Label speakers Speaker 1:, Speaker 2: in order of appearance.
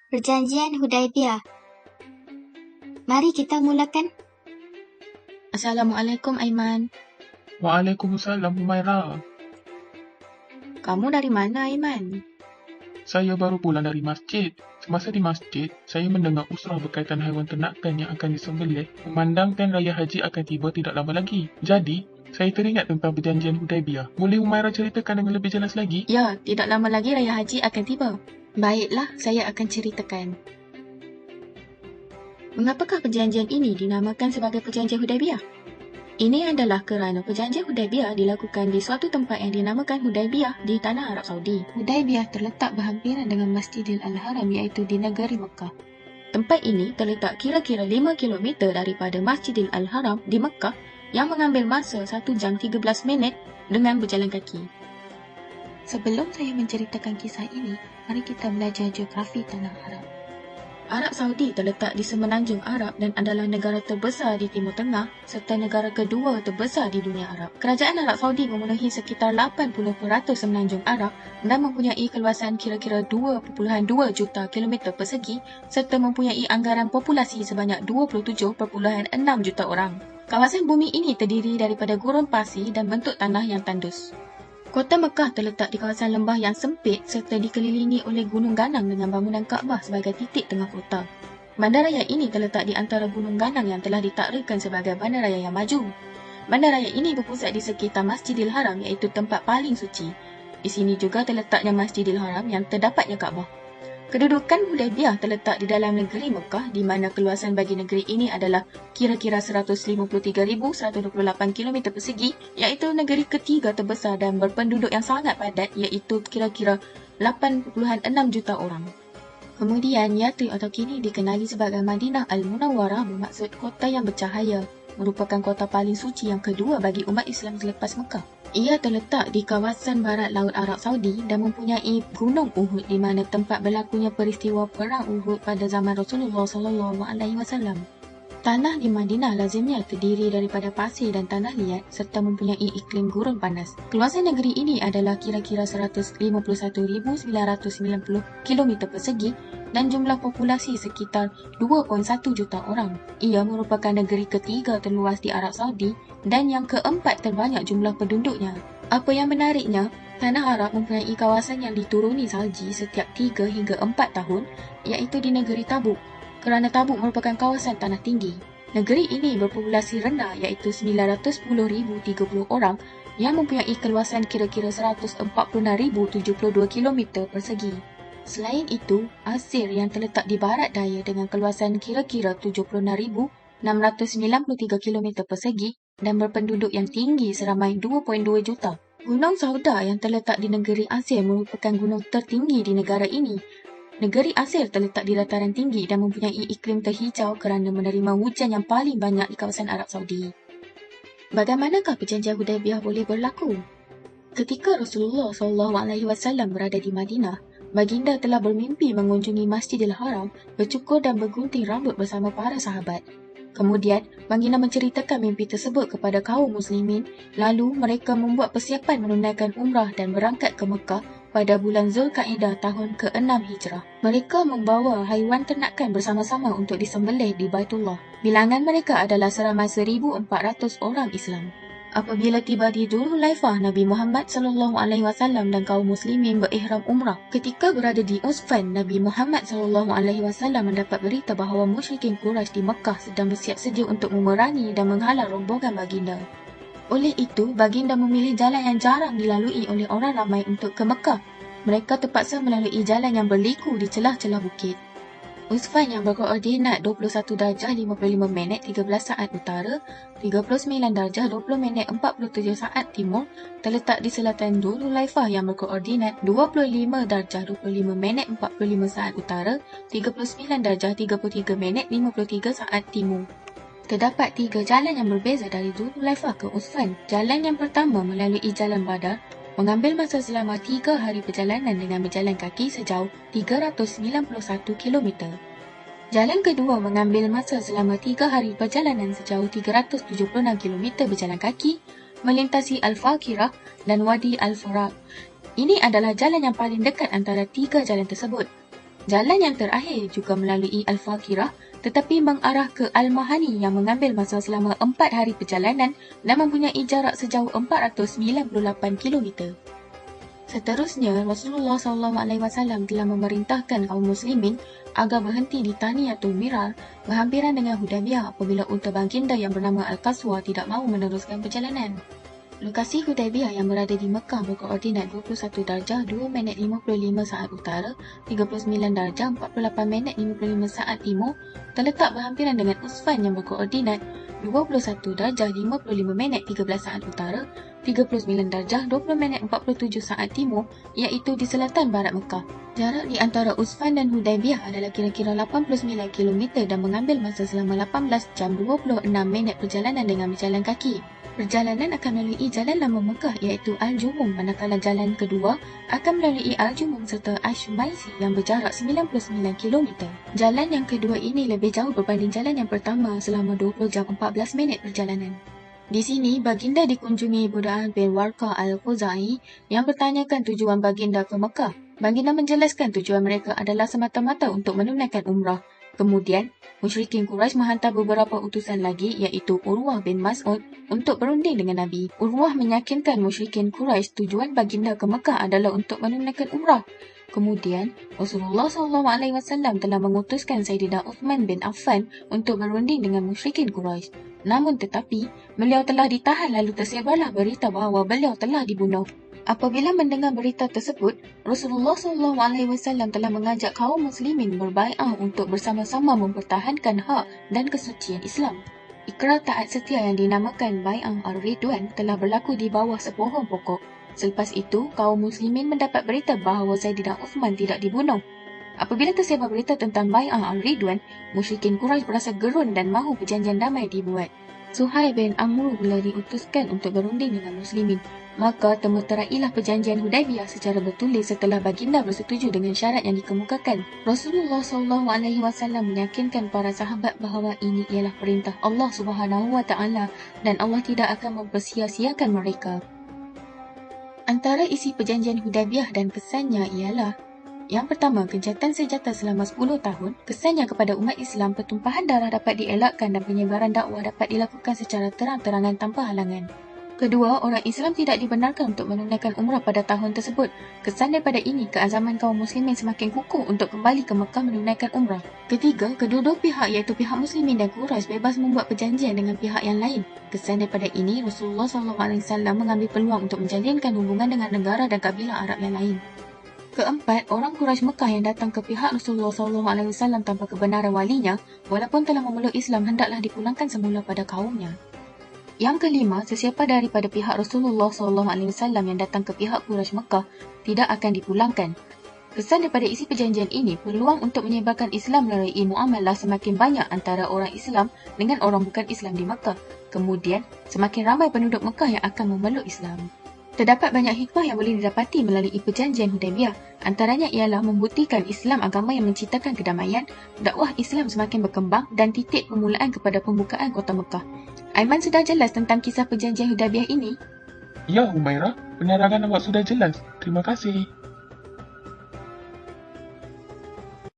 Speaker 1: Perjanjian Hudaibiyah. Mari kita mulakan.
Speaker 2: Assalamualaikum Aiman.
Speaker 3: Waalaikumsalam Humaira.
Speaker 2: Kamu dari mana Aiman?
Speaker 3: Saya baru pulang dari masjid. Semasa di masjid, saya mendengar usrah berkaitan haiwan ternakan yang akan disembelih memandangkan Raya Haji akan tiba tidak lama lagi. Jadi, saya teringat tentang perjanjian Hudaibiyah. Boleh Humaira ceritakan dengan lebih jelas lagi?
Speaker 2: Ya, tidak lama lagi Raya Haji akan tiba. Baiklah, saya akan ceritakan. Mengapakah perjanjian ini dinamakan sebagai Perjanjian Hudaibiyah? Ini adalah kerana Perjanjian Hudaibiyah dilakukan di suatu tempat yang dinamakan Hudaibiyah di tanah Arab Saudi. Hudaibiyah terletak berhampiran dengan Masjidil Al-Haram iaitu di negeri Mekah. Tempat ini terletak kira-kira 5 km daripada Masjidil Al-Haram di Mekah yang mengambil masa 1 jam 13 minit dengan berjalan kaki. Sebelum saya menceritakan kisah ini, mari kita belajar geografi tanah Arab. Arab Saudi terletak di semenanjung Arab dan adalah negara terbesar di Timur Tengah serta negara kedua terbesar di dunia Arab. Kerajaan Arab Saudi memenuhi sekitar 80% semenanjung Arab dan mempunyai keluasan kira-kira 2.2 juta kilometer persegi serta mempunyai anggaran populasi sebanyak 27.6 juta orang. Kawasan bumi ini terdiri daripada gurun pasir dan bentuk tanah yang tandus. Kota Mekah terletak di kawasan lembah yang sempit serta dikelilingi oleh gunung ganang dengan bangunan Kaabah sebagai titik tengah kota. Bandaraya ini terletak di antara gunung ganang yang telah ditakrirkan sebagai bandaraya yang maju. Bandaraya ini berpusat di sekitar Masjidil Haram iaitu tempat paling suci. Di sini juga terletaknya Masjidil Haram yang terdapatnya Kaabah. Kedudukan Hudaibiyah terletak di dalam negeri Mekah di mana keluasan bagi negeri ini adalah kira-kira 153,128 km persegi iaitu negeri ketiga terbesar dan berpenduduk yang sangat padat iaitu kira-kira 8.6 juta orang. Kemudian Yathrib atau kini dikenali sebagai Madinah Al-Munawwarah bermaksud kota yang bercahaya, merupakan kota paling suci yang kedua bagi umat Islam selepas Mekah. Ia terletak di kawasan barat Laut Arab Saudi dan mempunyai Gunung Uhud di mana tempat berlakunya peristiwa Perang Uhud pada zaman Rasulullah SAW. Tanah di Madinah lazimnya terdiri daripada pasir dan tanah liat serta mempunyai iklim gurun panas. Keluasan negeri ini adalah kira-kira 151,990 km persegi dan jumlah populasi sekitar 2.1 juta orang. Ia merupakan negeri ketiga terluas di Arab Saudi dan yang keempat terbanyak jumlah penduduknya. Apa yang menariknya, tanah Arab mempunyai kawasan yang dituruni salji setiap 3 hingga 4 tahun iaitu di negeri Tabuk. Kerana Tabuk merupakan kawasan tanah tinggi. Negeri ini berpopulasi rendah iaitu 910,030 orang yang mempunyai keluasan kira-kira 146,072 km persegi. Selain itu, Asir yang terletak di barat daya dengan keluasan kira-kira 76,693 km persegi dan berpenduduk yang tinggi seramai 2.2 juta. Gunung Sauda yang terletak di negeri Asir merupakan gunung tertinggi di negara ini. Negeri Asir terletak di dataran tinggi dan mempunyai iklim terhijau kerana menerima hujan yang paling banyak di kawasan Arab Saudi. Bagaimanakah perjanjian Hudaibiyah boleh berlaku? Ketika Rasulullah SAW berada di Madinah, baginda telah bermimpi mengunjungi Masjidil Haram, bercukur dan bergunting rambut bersama para sahabat. Kemudian, baginda menceritakan mimpi tersebut kepada kaum muslimin, lalu mereka membuat persiapan menunaikan umrah dan berangkat ke Mekah pada bulan Zulkaidah tahun ke-6 Hijrah. Mereka membawa haiwan ternakan bersama-sama untuk disembelih di Baitullah. Bilangan mereka adalah seramai 1,400 orang Islam. Apabila tiba di Dzulhulaifah, Nabi Muhammad SAW dan kaum muslimin berihram umrah. Ketika berada di Usfan, Nabi Muhammad SAW mendapat berita bahawa musyrikin Quraisy di Mekah sedang bersiap sedia untuk memerangi dan menghalau rombongan baginda. Oleh itu, baginda memilih jalan yang jarang dilalui oleh orang ramai untuk ke Mekah. Mereka terpaksa melalui jalan yang berliku di celah-celah bukit. Usfan yang berkoordinat 21 darjah 55 minit 13 saat utara, 39 darjah 20 minit 47 saat timur terletak di selatan Dzulhulaifah yang berkoordinat 25 darjah 25 minit 45 saat utara, 39 darjah 33 minit 53 saat timur. Terdapat 3 jalan yang berbeza dari Dzulhulaifah ke Usfan. Jalan yang pertama melalui Jalan Badar mengambil masa selama 3 hari perjalanan dengan berjalan kaki sejauh 391 km. Jalan kedua mengambil masa selama 3 hari perjalanan sejauh 376 km berjalan kaki, melintasi Al-Fakirah dan Wadi Al-Faraq. Ini adalah jalan yang paling dekat antara 3 jalan tersebut. Jalan yang terakhir juga melalui Al-Fakirah tetapi mengarah ke Al-Mahani yang mengambil masa selama 4 hari perjalanan dan mempunyai jarak sejauh 498 km. Seterusnya, Rasulullah SAW telah memerintahkan kaum muslimin agar berhenti di Thaniyatul Mirar berhampiran dengan Hudaybiyah apabila unta baginda yang bernama Al-Qaswa tidak mahu meneruskan perjalanan. Lokasi Hudaybiyah yang berada di Mekah berkoordinat 21 darjah 2 minit 55 saat utara, 39 darjah 48 minit 55 saat timur, terletak berhampiran dengan Usfan yang berkoordinat 21 darjah 55 minit 13 saat utara, 39 darjah 20 minit 47 saat timur, iaitu di selatan barat Mekah. Jarak di antara Usfan dan Hudaybiyah adalah kira-kira 89 km dan mengambil masa selama 18 jam 26 minit perjalanan dengan berjalan kaki. Perjalanan akan melalui jalan lama Mekah iaitu Al-Jumum, manakala jalan kedua akan melalui Al-Jumum serta Ash-Maisi yang berjarak 99 km. Jalan yang kedua ini lebih jauh berbanding jalan yang pertama selama 20 jam 14 minit perjalanan. Di sini, baginda dikunjungi Buda'ah bin Warqa Al-Khuzai yang bertanyakan tujuan baginda ke Mekah. Baginda menjelaskan tujuan mereka adalah semata-mata untuk menunaikan umrah. Kemudian, musyrikin Quraisy menghantar beberapa utusan lagi iaitu Urwah bin Mas'ud untuk berunding dengan Nabi. Urwah meyakinkan musyrikin Quraisy tujuan baginda ke Mekah adalah untuk menunaikan umrah. Kemudian, Rasulullah SAW telah mengutuskan Sayyidina Uthman bin Affan untuk berunding dengan musyrikin Quraisy. Namun tetapi, beliau telah ditahan lalu tersebarlah berita bahawa beliau telah dibunuh. Apabila mendengar berita tersebut, Rasulullah SAW telah mengajak kaum muslimin berbai'ah untuk bersama-sama mempertahankan hak dan kesucian Islam. Ikrar taat setia yang dinamakan Bai'ah Ar-Ridwan telah berlaku di bawah sepohon pokok. Selepas itu, kaum muslimin mendapat berita bahawa Sayyidina Uthman tidak dibunuh. Apabila tersebar berita tentang Bai'ah Ar-Ridwan, musyrikin Quraisy berasa gerun dan mahu perjanjian damai dibuat. Suhail bin Amr bila diutuskan untuk berunding dengan muslimin, maka temuterailah perjanjian Hudaybiyah secara bertulis setelah baginda bersetuju dengan syarat yang dikemukakan. Rasulullah SAW meyakinkan para sahabat bahawa ini ialah perintah Allah SWT dan Allah tidak akan mempersia-siakan mereka. Antara isi perjanjian Hudaybiyah dan kesannya ialah: yang pertama, gencatan senjata selama 10 tahun. Kesannya kepada umat Islam, pertumpahan darah dapat dielakkan dan penyebaran dakwah dapat dilakukan secara terang-terangan tanpa halangan. Kedua, orang Islam tidak dibenarkan untuk menunaikan umrah pada tahun tersebut. Kesan daripada ini, keazaman kaum muslimin semakin kukuh untuk kembali ke Mekah menunaikan umrah. Ketiga, kedua-dua pihak iaitu pihak muslimin dan Quraisy bebas membuat perjanjian dengan pihak yang lain. Kesan daripada ini, Rasulullah SAW mengambil peluang untuk menjalinkan hubungan dengan negara dan kabilah Arab yang lain. Keempat, orang Quraisy Mekah yang datang ke pihak Rasulullah SAW tanpa kebenaran walinya, walaupun telah memeluk Islam, hendaklah dipulangkan semula pada kaumnya. Yang kelima, sesiapa daripada pihak Rasulullah SAW yang datang ke pihak Quraisy Mekah tidak akan dipulangkan. Kesan daripada isi perjanjian ini, peluang untuk menyebarkan Islam melalui muamalah semakin banyak antara orang Islam dengan orang bukan Islam di Mekah. Kemudian, semakin ramai penduduk Mekah yang akan memeluk Islam. Terdapat banyak hikmah yang boleh didapati melalui perjanjian Hudaybiyah. Antaranya ialah membuktikan Islam agama yang menciptakan kedamaian, dakwah Islam semakin berkembang dan titik permulaan kepada pembukaan kota Mekah. Aiman sudah jelas tentang kisah perjanjian Hudaybiyah ini?
Speaker 3: Ya, Humairah, penerangan awak sudah jelas. Terima kasih.